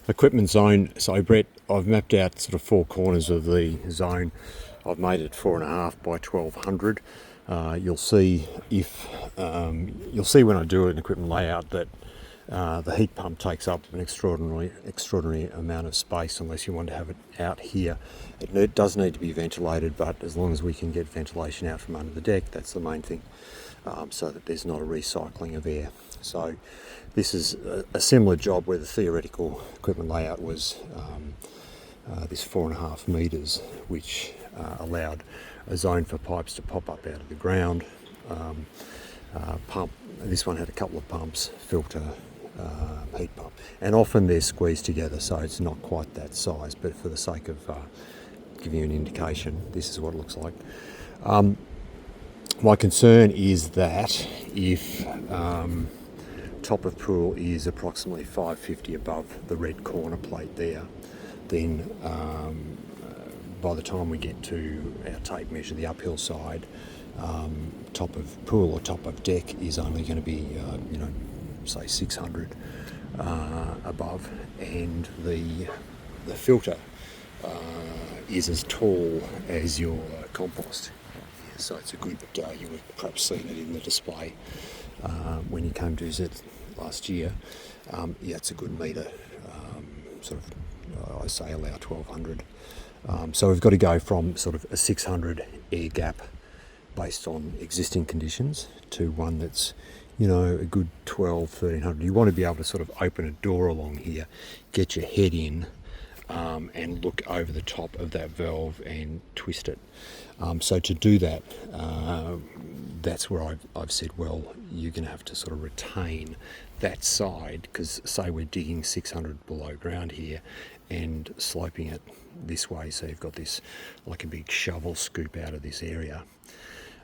Equipment zone. So Brett, I've mapped out sort of four corners of the zone. I've made it 4.5 by 1200. You'll see you'll see when I do an equipment layout that the heat pump takes up an extraordinary amount of space unless you want to have it out here. It does need to be ventilated, but as long as we can get ventilation out from under the deck, that's the main thing, so that there's not a recycling of air. So this is a similar job where the theoretical equipment layout was this 4.5 metres, which allowed a zone for pipes to pop up out of the ground. Pump. This one had a couple of pumps, filter, heat pump, and often they're squeezed together, so it's not quite that size. But for the sake of giving you an indication, this is what it looks like. My concern is that if top of pool is approximately 550 above the red corner plate there, then by the time we get to our tape measure, the uphill side, top of pool or top of deck is only going to be, say 600 above, and the filter is as tall as your compost. So it's a good, you would perhaps seen it in the display when you came to visit last year. Yeah, it's a good metre, I say allow 1200. So we've got to go from sort of a 600 air gap based on existing conditions to one that's, a good 1300. You want to be able to sort of open a door along here, get your head in, and look over the top of that valve and twist it. So to do that, that's where I've said, well, you're going to have to sort of retain that side, because say we're digging 600 below ground here and sloping it this way, so you've got this like a big shovel scoop out of this area,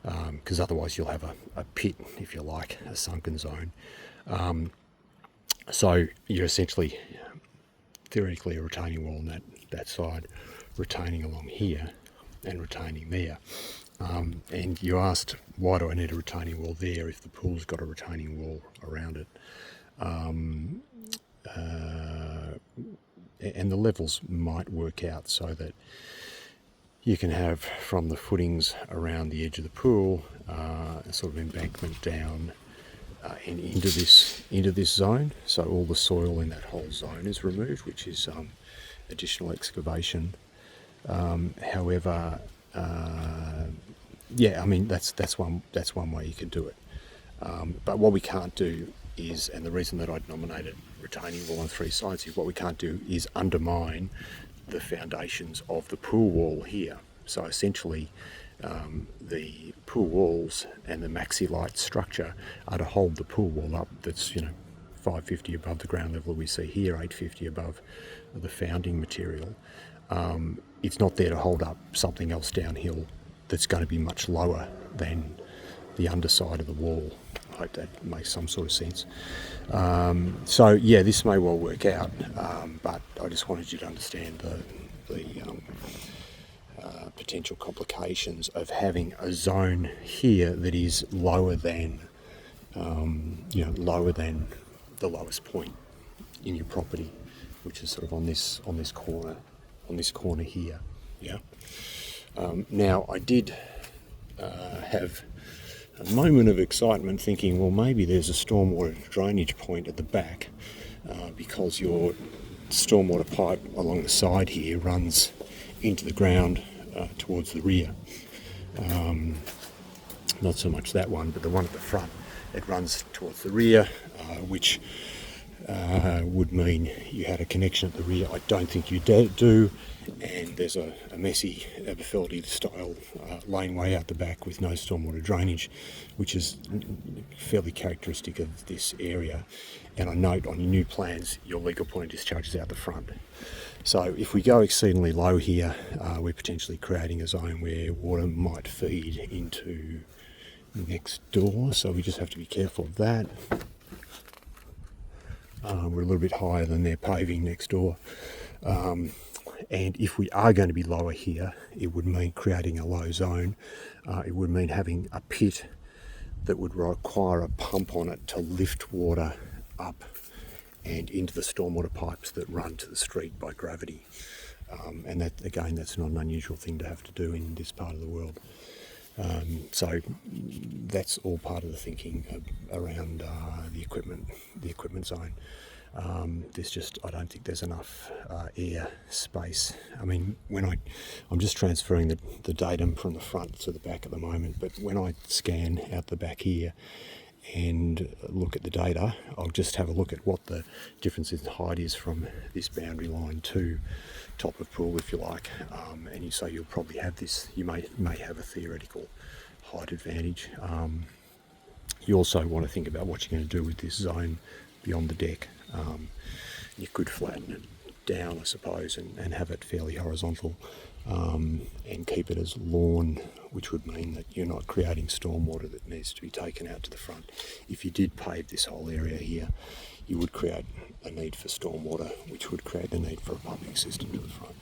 because otherwise you'll have a pit, if you like, a sunken zone. So you're essentially theoretically a retaining wall on that side, retaining along here and retaining there. And you asked, why do I need a retaining wall there if the pool's got a retaining wall around it? And the levels might work out so that you can have from the footings around the edge of the pool a sort of embankment down and into this zone. So all the soil in that whole zone is removed, which is additional excavation. However, yeah, I mean that's one way you can do it. But what we can't do is, and the reason that I'd nominated retaining wall on three sides is, what we can't do is undermine the foundations of the pool wall here. So essentially, the pool walls and the maxi-light structure are to hold the pool wall up. That's 550 above the ground level we see here, 850 above the founding material. It's not there to hold up something else downhill that's going to be much lower than the underside of the wall. I hope that makes some sort of sense. So yeah, this may well work out, but I just wanted you to understand the potential complications of having a zone here that is lower than lower than the lowest point in your property, which is sort of on this corner here. Yeah. Now I did have a moment of excitement thinking, well, maybe there's a stormwater drainage point at the back, because your stormwater pipe along the side here runs into the ground towards the rear. Not so much that one, but the one at the front, it runs towards the rear, which would mean you had a connection at the rear. I don't think you do, and there's a messy Aberfeldy style laneway out the back with no stormwater drainage, which is fairly characteristic of this area. And I note on your new plans, your legal point of discharge is out the front. So if we go exceedingly low here, we're potentially creating a zone where water might feed into next door, so we just have to be careful of that. We're a little bit higher than their paving next door. And if we are going to be lower here, it would mean creating a low zone. It would mean having a pit that would require a pump on it to lift water up and into the stormwater pipes that run to the street by gravity. And that, again, that's not an unusual thing to have to do in this part of the world. So that's all part of the thinking around the equipment zone. There's just, I don't think there's enough air space. I mean, I'm just transferring the datum from the front to the back at the moment, but when I scan out the back here and look at the data, I'll just have a look at what the difference in height is from this boundary line to top of pool, if you like. And so you'll probably have this, you may have a theoretical height advantage. You also want to think about what you're going to do with this zone beyond the deck. You could flatten it down, I suppose, and have it fairly horizontal, and keep it as lawn, which would mean that you're not creating stormwater that needs to be taken out to the front. If you did pave this whole area here, you would create a need for stormwater, which would create the need for a pumping system to the front.